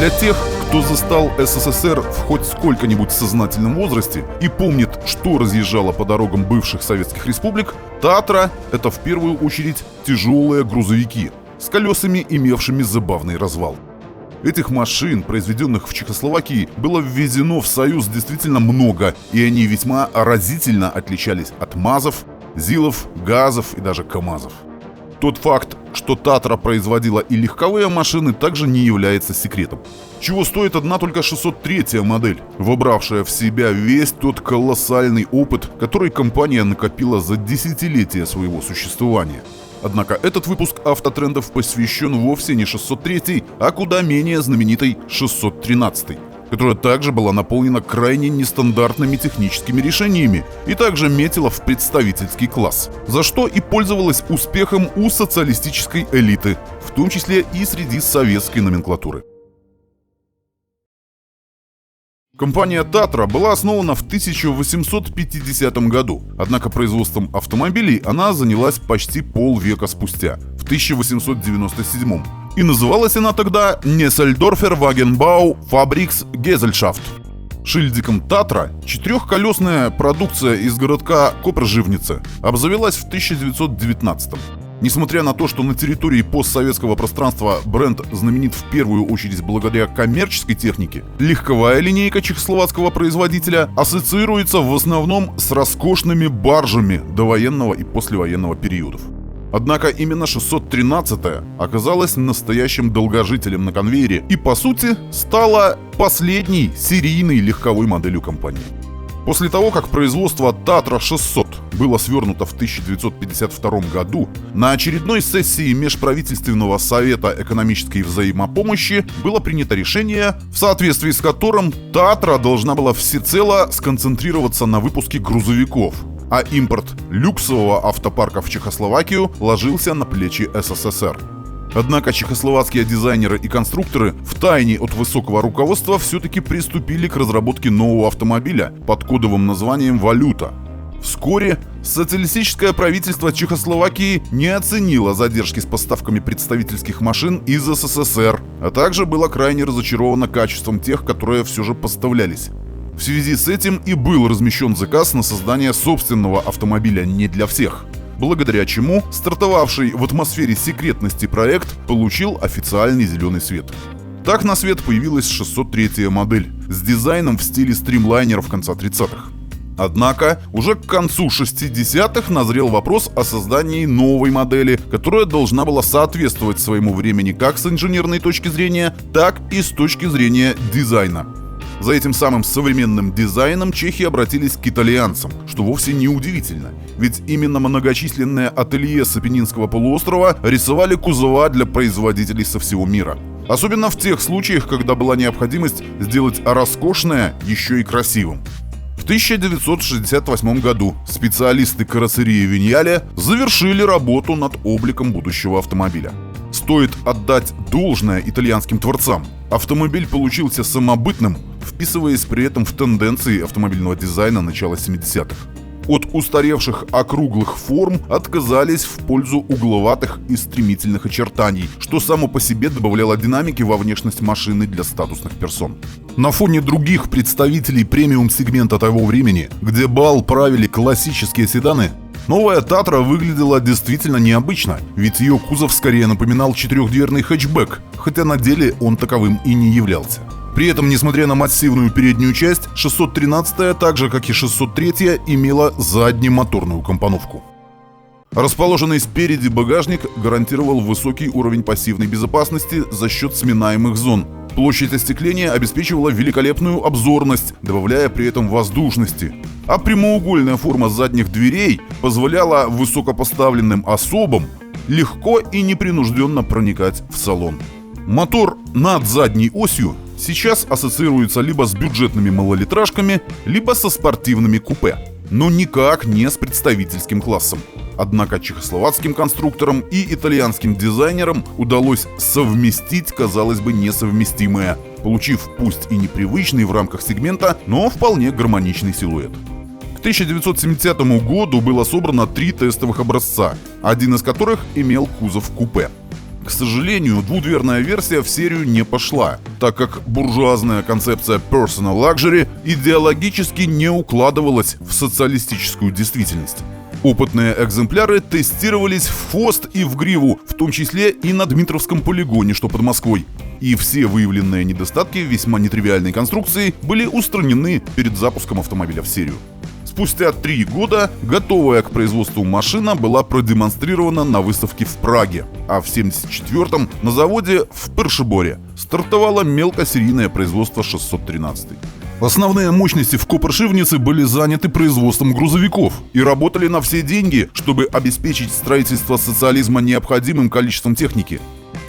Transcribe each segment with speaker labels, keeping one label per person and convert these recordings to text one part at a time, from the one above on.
Speaker 1: Для тех, кто застал СССР в хоть сколько-нибудь сознательном возрасте и помнит, что разъезжало по дорогам бывших советских республик, «Татра» — это в первую очередь тяжелые грузовики с колесами, имевшими забавный развал. Этих машин, произведенных в Чехословакии, было ввезено в Союз действительно много, и они весьма разительно отличались от МАЗов, ЗИЛов, ГАЗов и даже КАМАЗов. Тот факт, что «Татра» производила и легковые машины, также не является секретом. Чего стоит одна только 603-я модель, вобравшая в себя весь тот колоссальный опыт, который компания накопила за десятилетия своего существования. Однако этот выпуск «Автотрендов» посвящен вовсе не 603-й, а куда менее знаменитой 613-й, которая также была наполнена крайне нестандартными техническими решениями и также метила в представительский класс, за что и пользовалась успехом у социалистической элиты, в том числе и среди советской номенклатуры. Компания «Татра» была основана в 1850 году, однако производством автомобилей она занялась почти полвека спустя, в 1897. И называлась она тогда Nesselsdorfer Wagenbau Fabriks Gesellschaft. Шильдиком «Татра» четырехколесная продукция из городка Копрживнице обзавелась в 1919. Несмотря на то, что на территории постсоветского пространства бренд знаменит в первую очередь благодаря коммерческой технике, легковая линейка чехословацкого производителя ассоциируется в основном с роскошными баржами довоенного и послевоенного периодов. Однако именно 613-я оказалась настоящим долгожителем на конвейере и, по сути, стала последней серийной легковой моделью компании. После того, как производство «Татра 600» было свернуто в 1952 году, на очередной сессии Межправительственного совета экономической взаимопомощи было принято решение, в соответствии с которым «Татра» должна была всецело сконцентрироваться на выпуске грузовиков, а импорт люксового автопарка в Чехословакию ложился на плечи СССР. Однако чехословацкие дизайнеры и конструкторы втайне от высокого руководства все-таки приступили к разработке нового автомобиля под кодовым названием «Валюта». Вскоре социалистическое правительство Чехословакии не оценило задержки с поставками представительских машин из СССР, а также было крайне разочаровано качеством тех, которые все же поставлялись. В связи с этим и был размещен заказ на создание собственного автомобиля не для всех, благодаря чему стартовавший в атмосфере секретности проект получил официальный зеленый свет. Так на свет появилась 603-я модель с дизайном в стиле стримлайнеров конца 30-х. Однако уже к концу 60-х назрел вопрос о создании новой модели, которая должна была соответствовать своему времени как с инженерной точки зрения, так и с точки зрения дизайна. За этим самым современным дизайном чехи обратились к итальянцам, что вовсе не удивительно, ведь именно многочисленные ателье с Апеннинского полуострова рисовали кузова для производителей со всего мира. Особенно в тех случаях, когда была необходимость сделать роскошное еще и красивым. В 1968 году специалисты карроссерии Виньяле завершили работу над обликом будущего автомобиля. Стоит отдать должное итальянским творцам. Автомобиль получился самобытным, вписываясь при этом в тенденции автомобильного дизайна начала 70-х. От устаревших округлых форм отказались в пользу угловатых и стремительных очертаний, что само по себе добавляло динамики во внешность машины для статусных персон. На фоне других представителей премиум-сегмента того времени, где бал правили классические седаны, новая «Татра» выглядела действительно необычно, ведь ее кузов скорее напоминал четырехдверный хэтчбэк, хотя на деле он таковым и не являлся. При этом, несмотря на массивную переднюю часть, 613-я, так же как и 603-я, имела заднемоторную компоновку. Расположенный спереди багажник гарантировал высокий уровень пассивной безопасности за счет сминаемых зон. Площадь остекления обеспечивала великолепную обзорность, добавляя при этом воздушности. А прямоугольная форма задних дверей позволяла высокопоставленным особам легко и непринужденно проникать в салон. Мотор над задней осью сейчас ассоциируется либо с бюджетными малолитражками, либо со спортивными купе, но никак не с представительским классом. Однако чехословацким конструкторам и итальянским дизайнерам удалось совместить, казалось бы, несовместимое, получив пусть и непривычный в рамках сегмента, но вполне гармоничный силуэт. К 1970 году было собрано 3 тестовых образца, один из которых имел кузов купе. К сожалению, двудверная версия в серию не пошла, так как буржуазная концепция personal luxury идеологически не укладывалась в социалистическую действительность. Опытные экземпляры тестировались в хвост и в гриву, в том числе и на Дмитровском полигоне, что под Москвой. И все выявленные недостатки весьма нетривиальной конструкции были устранены перед запуском автомобиля в серию. Спустя 3 года готовая к производству машина была продемонстрирована на выставке в Праге, а в 1974-м на заводе в Першеборе стартовало мелкосерийное производство 613. Основные мощности в Копыршивнице были заняты производством грузовиков и работали на все деньги, чтобы обеспечить строительство социализма необходимым количеством техники.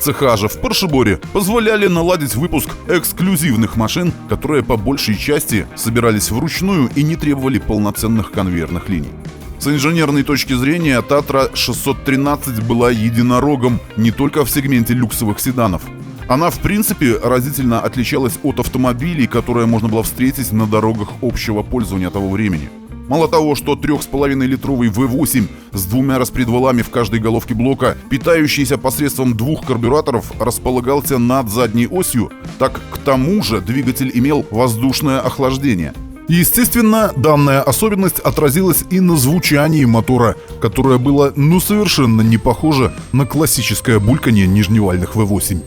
Speaker 1: Цеха же в Першеборе позволяли наладить выпуск эксклюзивных машин, которые по большей части собирались вручную и не требовали полноценных конвейерных линий. С инженерной точки зрения Татра 613 была единорогом не только в сегменте люксовых седанов. Она, в принципе, разительно отличалась от автомобилей, которые можно было встретить на дорогах общего пользования того времени. Мало того, что 3,5-литровый V8 с 2 распредвалами в каждой головке блока, питающийся посредством 2 карбюраторов, располагался над задней осью, так к тому же двигатель имел воздушное охлаждение. Естественно, данная особенность отразилась и на звучании мотора, которое было совершенно не похоже на классическое бульканье нижневальных V8.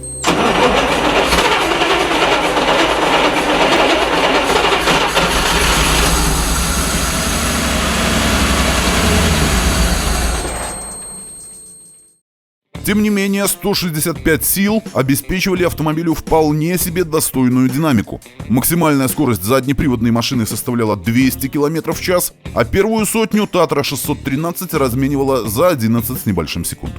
Speaker 1: Тем не менее, 165 сил обеспечивали автомобилю вполне себе достойную динамику. Максимальная скорость заднеприводной машины составляла 200 км в час, а первую сотню Татра 613 разменивала за 11 с небольшим секунд.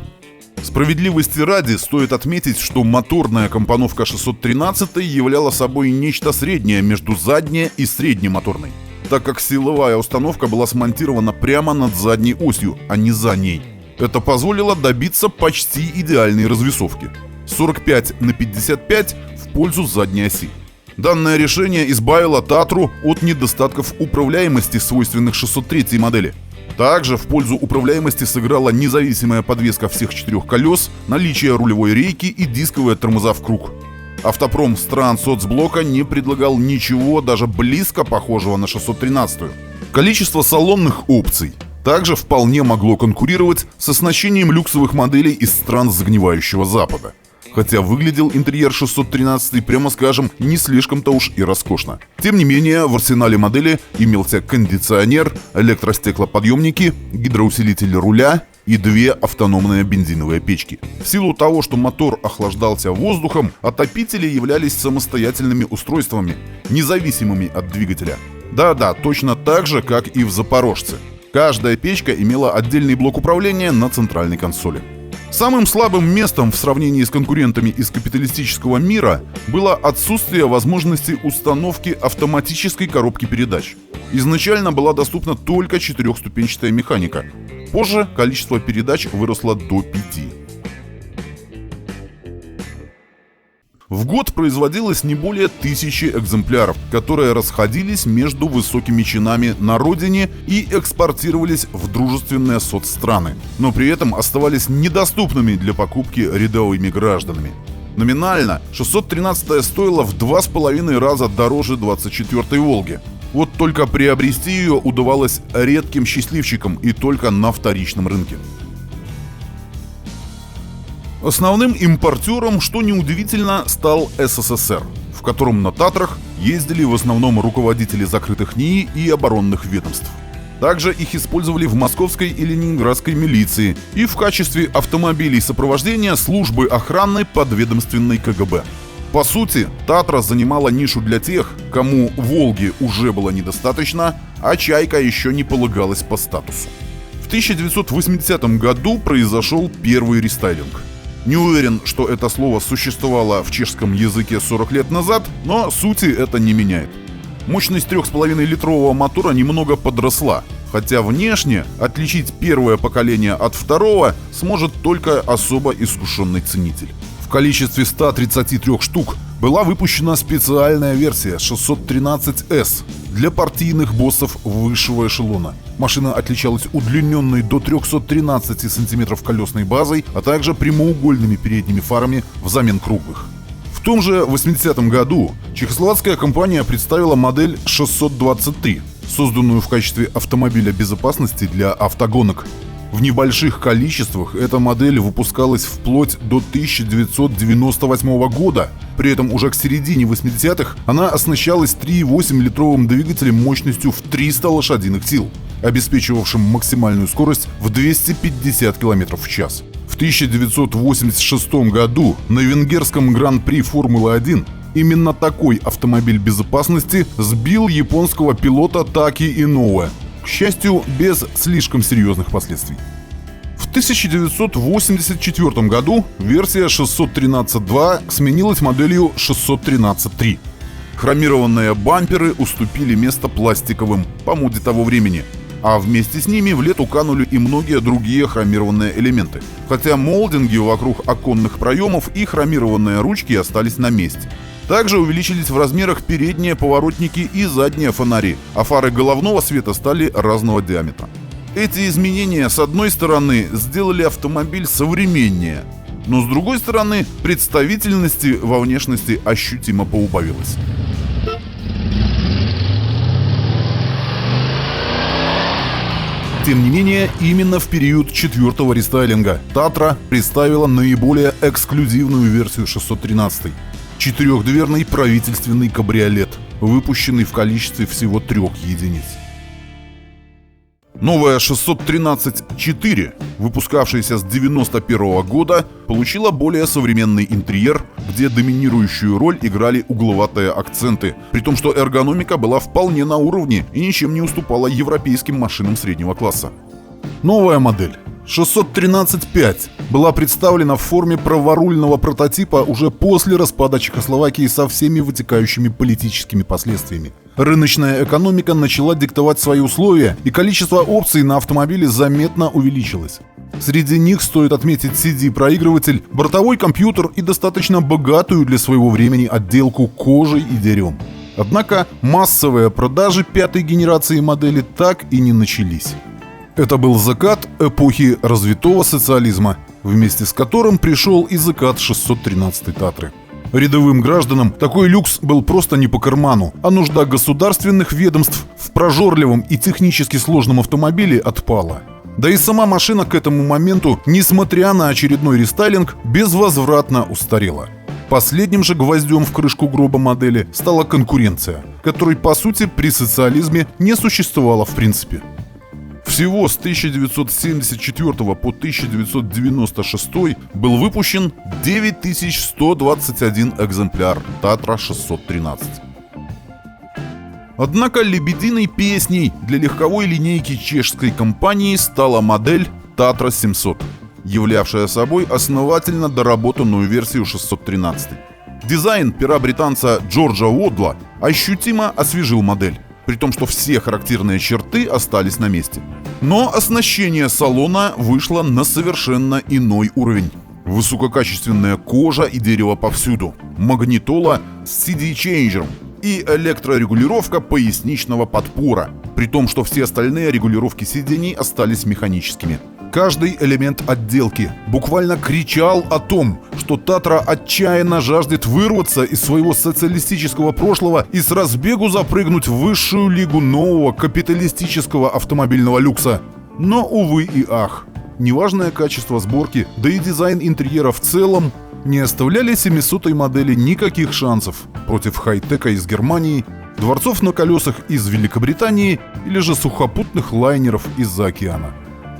Speaker 1: Справедливости ради стоит отметить, что моторная компоновка 613 являла собой нечто среднее между задней и среднемоторной, так как силовая установка была смонтирована прямо над задней осью, а не за ней. Это позволило добиться почти идеальной развесовки – 45/55 в пользу задней оси. Данное решение избавило Татру от недостатков управляемости, свойственных 603 модели. Также в пользу управляемости сыграла независимая подвеска всех 4 колес, наличие рулевой рейки и дисковые тормоза в круг. Автопром стран соцблока не предлагал ничего даже близко похожего на 613-ю. Количество салонных опций также вполне могло конкурировать с оснащением люксовых моделей из стран загнивающего Запада. Хотя выглядел интерьер 613, прямо скажем, не слишком-то уж и роскошно. Тем не менее, в арсенале модели имелся кондиционер, электростеклоподъемники, гидроусилитель руля и 2 автономные бензиновые печки. В силу того, что мотор охлаждался воздухом, отопители являлись самостоятельными устройствами, независимыми от двигателя. Да-да, точно так же, как и в Запорожце. Каждая печка имела отдельный блок управления на центральной консоли. Самым слабым местом в сравнении с конкурентами из капиталистического мира было отсутствие возможности установки автоматической коробки передач. Изначально была доступна только 4-ступенчатая механика. Позже количество передач выросло до 5. В год производилось не более 1000 экземпляров, которые расходились между высокими чинами на родине и экспортировались в дружественные соцстраны, но при этом оставались недоступными для покупки рядовыми гражданами. Номинально 613-я стоила в 2,5 раза дороже 24-й «Волги». Вот только приобрести ее удавалось редким счастливчикам и только на вторичном рынке. Основным импортером, что неудивительно, стал СССР, в котором на Татрах ездили в основном руководители закрытых НИИ и оборонных ведомств. Также их использовали в московской и ленинградской милиции и в качестве автомобилей сопровождения службы охраны подведомственной КГБ. По сути, Татра занимала нишу для тех, кому «Волги» уже было недостаточно, а «Чайка» еще не полагалась по статусу. В 1980 году произошел первый рестайлинг. Не уверен, что это слово существовало в чешском языке 40 лет назад, но сути это не меняет. Мощность 3,5-литрового мотора немного подросла, хотя внешне отличить первое поколение от второго сможет только особо искушенный ценитель. В количестве 133 штук была выпущена специальная версия 613S, для партийных боссов высшего эшелона. Машина отличалась удлиненной до 313 см колесной базой, а также прямоугольными передними фарами взамен круглых. В том же 80-м году чехословацкая компания представила модель 623, созданную в качестве автомобиля безопасности для автогонок. В небольших количествах эта модель выпускалась вплоть до 1998 года. При этом уже к середине 80-х она оснащалась 3,8-литровым двигателем мощностью в 300 лошадиных сил, обеспечивавшим максимальную скорость в 250 км в час. В 1986 году на венгерском Гран-при Формулы-1 именно такой автомобиль безопасности сбил японского пилота Таки Иноуэ, к счастью, без слишком серьезных последствий. В 1984 году версия 613.2 сменилась моделью 613.3. Хромированные бамперы уступили место пластиковым по моде того времени, а вместе с ними в лету канули и многие другие хромированные элементы. Хотя молдинги вокруг оконных проемов и хромированные ручки остались на месте. Также увеличились в размерах передние поворотники и задние фонари, а фары головного света стали разного диаметра. Эти изменения, с одной стороны, сделали автомобиль современнее, но с другой стороны, представительности во внешности ощутимо поубавилось. Тем не менее, именно в период 4-го рестайлинга Татра представила наиболее эксклюзивную версию 613. Четырехдверный правительственный кабриолет, выпущенный в количестве всего 3 единиц. Новая 613.4, выпускавшаяся с 1991 года, получила более современный интерьер, где доминирующую роль играли угловатые акценты, при том, что эргономика была вполне на уровне и ничем не уступала европейским машинам среднего класса. Новая модель 613.5 была представлена в форме праворульного прототипа уже после распада Чехословакии со всеми вытекающими политическими последствиями. Рыночная экономика начала диктовать свои условия, и количество опций на автомобиле заметно увеличилось. Среди них стоит отметить CD-проигрыватель, бортовой компьютер и достаточно богатую для своего времени отделку кожей и деревом. Однако массовые продажи 5-й генерации модели так и не начались. Это был закат эпохи развитого социализма, вместе с которым пришел и закат 613-й Татры. Рядовым гражданам такой люкс был просто не по карману, а нужда государственных ведомств в прожорливом и технически сложном автомобиле отпала. Да и сама машина к этому моменту, несмотря на очередной рестайлинг, безвозвратно устарела. Последним же гвоздем в крышку гроба модели стала конкуренция, которой, по сути, при социализме не существовало в принципе. Всего с 1974 по 1996 был выпущен 9121 экземпляр Татра 613. Однако лебединой песней для легковой линейки чешской компании стала модель Татра 700, являвшая собой основательно доработанную версию 613. Дизайн пера британца Джорджа Уодла ощутимо освежил модель, при том, что все характерные черты остались на месте. Но оснащение салона вышло на совершенно иной уровень. Высококачественная кожа и дерево повсюду, магнитола с CD-чейнджером и электрорегулировка поясничного подпора, при том, что все остальные регулировки сидений остались механическими. Каждый элемент отделки буквально кричал о том, что Татра отчаянно жаждет вырваться из своего социалистического прошлого и с разбегу запрыгнуть в высшую лигу нового капиталистического автомобильного люкса. Но, увы и ах, неважное качество сборки, да и дизайн интерьера в целом не оставляли 700-й модели никаких шансов против хай-тека из Германии, дворцов на колесах из Великобритании или же сухопутных лайнеров из-за океана.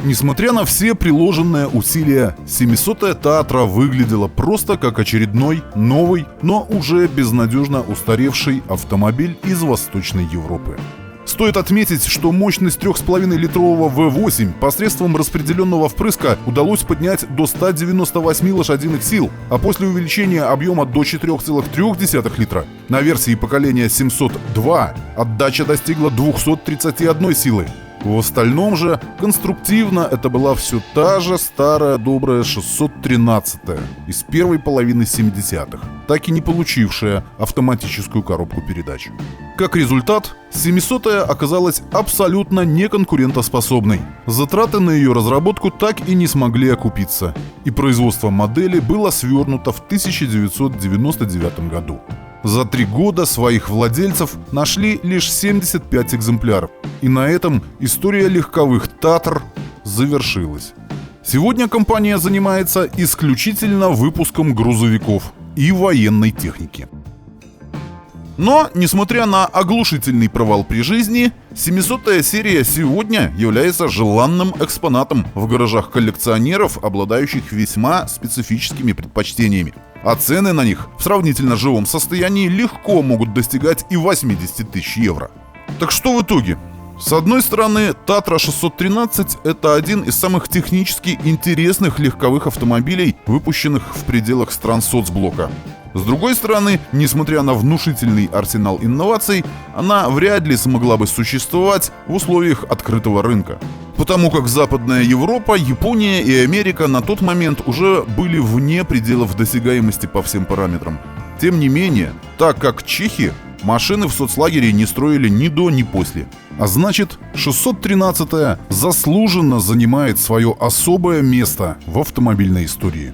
Speaker 1: Несмотря на все приложенные усилия, 700-я Татра выглядела просто как очередной, новый, но уже безнадежно устаревший автомобиль из Восточной Европы. Стоит отметить, что мощность 3,5-литрового V8 посредством распределенного впрыска удалось поднять до 198 лошадиных сил, а после увеличения объема до 4,3 литра на версии поколения 702 отдача достигла 231 силы. В остальном же, конструктивно это была все та же старая добрая 613-я из первой половины 70-х. так и не получившая автоматическую коробку передач. Как результат, 700-я оказалась абсолютно неконкурентоспособной. Затраты на ее разработку так и не смогли окупиться, и производство модели было свернуто в 1999 году. За 3 года своих владельцев нашли лишь 75 экземпляров, и на этом история легковых «Татр» завершилась. Сегодня компания занимается исключительно выпуском грузовиков и военной техники. Но, несмотря на оглушительный провал при жизни, 700-я серия сегодня является желанным экспонатом в гаражах коллекционеров, обладающих весьма специфическими предпочтениями. А цены на них в сравнительно живом состоянии легко могут достигать и 80 тысяч евро. Так что в итоге? С одной стороны, Татра 613 – это один из самых технически интересных легковых автомобилей, выпущенных в пределах стран соцблока. С другой стороны, несмотря на внушительный арсенал инноваций, она вряд ли смогла бы существовать в условиях открытого рынка. Потому как Западная Европа, Япония и Америка на тот момент уже были вне пределов досягаемости по всем параметрам. Тем не менее, так как чехи машины в соцлагере не строили ни до, ни после. А значит, 613-я заслуженно занимает свое особое место в автомобильной истории.